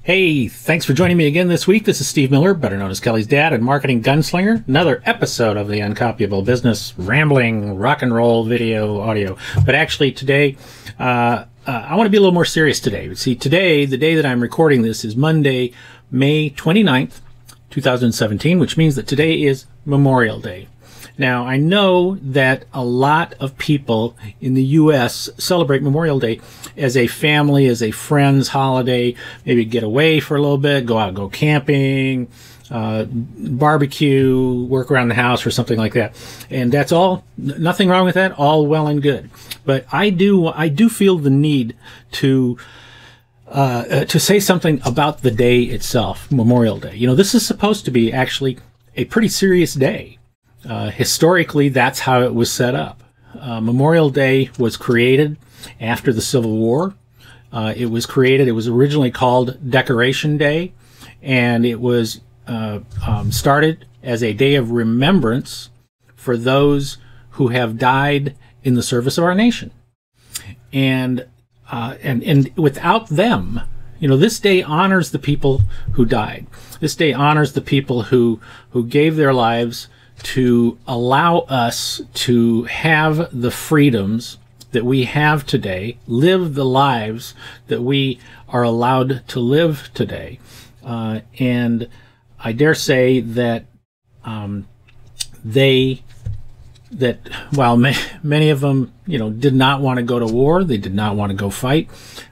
Hey, thanks for joining me again this week. This is Steve Miller, better known as Kelly's dad and marketing gunslinger. Another episode of the Uncopyable Business Rambling Rock and Roll Video Audio. But actually today, I want to be a little more serious today. See, today, the day that I'm recording this is Monday, May 29th, 2017, which means that today is Memorial Day. Now, I know that a lot of people in the U.S. celebrate Memorial Day as a family, as a friends holiday, maybe get away for a little bit, go out, go camping, barbecue, work around the house or something like that. And that's all, nothing wrong with that, all well and good. But I do feel the need to say something about the day itself, Memorial Day. You know, this is supposed to be actually a pretty serious day. Historically, that's how it was set up. Memorial Day was created after the Civil War. It was originally called Decoration Day, and it was started as a day of remembrance for those who have died in the service of our nation. And without them, you know, this day honors the people who died. This day honors the people who gave their lives to allow us to have the freedoms that we have today, live the lives that we are allowed to live today. And I dare say that while many of them, you know, did not want to go to war, they did not want to go fight,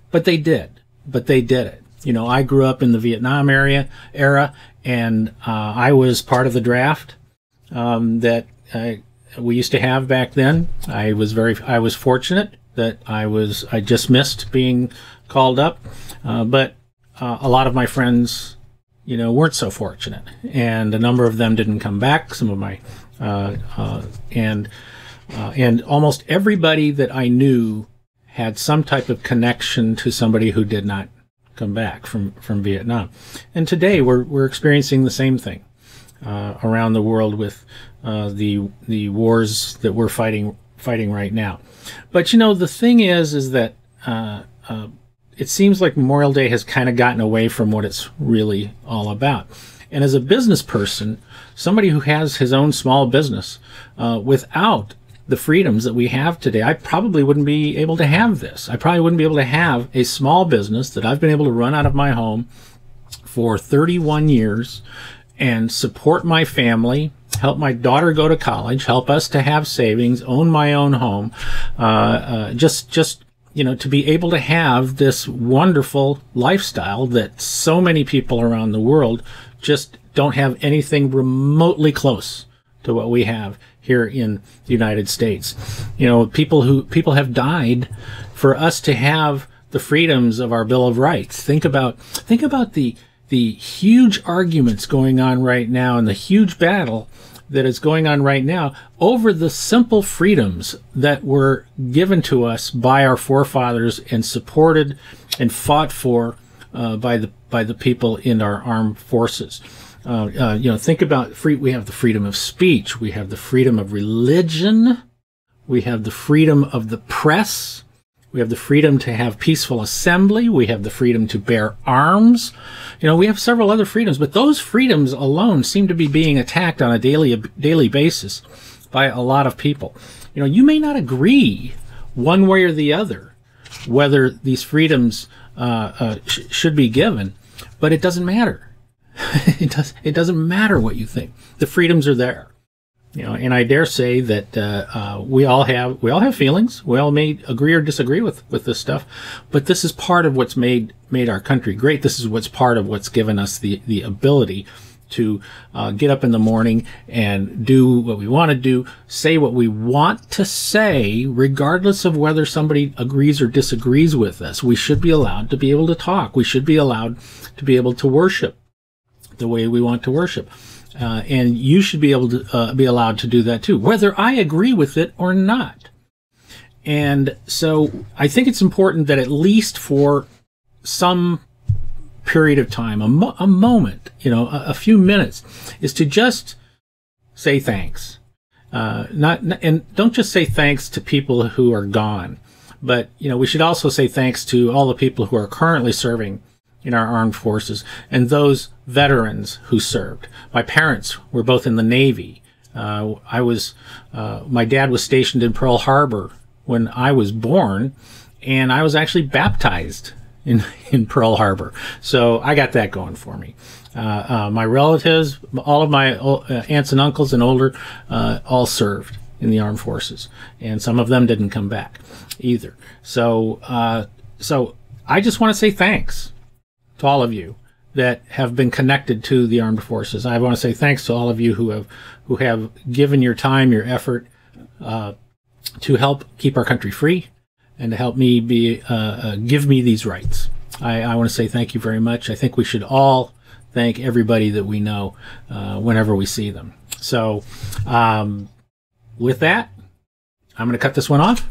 but they did. But they did it. You know, I grew up in the Vietnam era, and I was part of the draft that we used to have back then. I was fortunate that I just missed being called up, but a lot of my friends, you know, weren't so fortunate, and a number of them didn't come back. Some of my and almost everybody that I knew had some type of connection to somebody who did not come back from Vietnam. And today we're experiencing the same thing around the world with the wars that we're fighting right now. But you know, the thing is that it seems like Memorial Day has kind of gotten away from what it's really all about. And as a business person, somebody who has his own small business, without the freedoms that we have today, I probably wouldn't be able to have this. I probably wouldn't be able to have a small business that I've been able to run out of my home for 31 years and support my family, help my daughter go to college, help us to have savings, own my own home, just you know, to be able to have this wonderful lifestyle that so many people around the world just don't have anything remotely close to what we have here in the United States. You know, people have died for us to have the freedoms of our Bill of Rights. Think about the huge arguments going on right now and the huge battle that is going on right now over the simple freedoms that were given to us by our forefathers and supported and fought for by the people in our armed forces. You know, think about we have the freedom of speech, we have the freedom of religion, we have the freedom of the press, we have the freedom to have peaceful assembly, we have the freedom to bear arms. You know, we have several other freedoms, but those freedoms alone seem to be being attacked on a daily basis by a lot of people. You know, you may not agree one way or the other whether these freedoms should be given, but it doesn't matter. It doesn't matter what you think. The freedoms are there. You know, and I dare say that we all have feelings. We all may agree or disagree with this stuff, but this is part of what's made our country great. This is what's part of what's given us the ability to get up in the morning and do what we want to do, say what we want to say, regardless of whether somebody agrees or disagrees with us. We should be allowed to be able to talk. We should be allowed to be able to worship the way we want to worship. And you should be able to be allowed to do that too, whether I agree with it or not. And so I think it's important that at least for some period of time, a moment, you know, a few minutes, is to just say thanks. And don't just say thanks to people who are gone, but, you know, we should also say thanks to all the people who are currently serving in our armed forces and those veterans who served. My parents were both in the Navy. My dad was stationed in Pearl Harbor when I was born, and I was actually baptized in Pearl Harbor. So I got that going for me. My relatives, all of my aunts and uncles and older, all served in the armed forces, and some of them didn't come back either. So I just want to say thanks to all of you that have been connected to the armed forces. I want to say thanks to all of you who have given your time, your effort, to help keep our country free and to help me give me these rights. I want to say thank you very much. I think we should all thank everybody that we know whenever we see them. So with that, I'm going to cut this one off.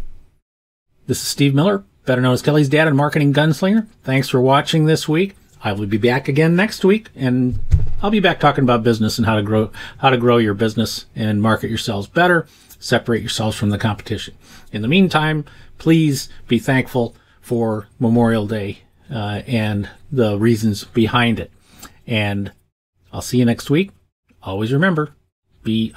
This is Steve Miller, better known as Kelly's dad and marketing gunslinger. Thanks for watching this week. I will be back again next week, and I'll be back talking about business and how to grow your business and market yourselves better, separate yourselves from the competition. In the meantime, please be thankful for Memorial Day and the reasons behind it. And I'll see you next week. Always remember, be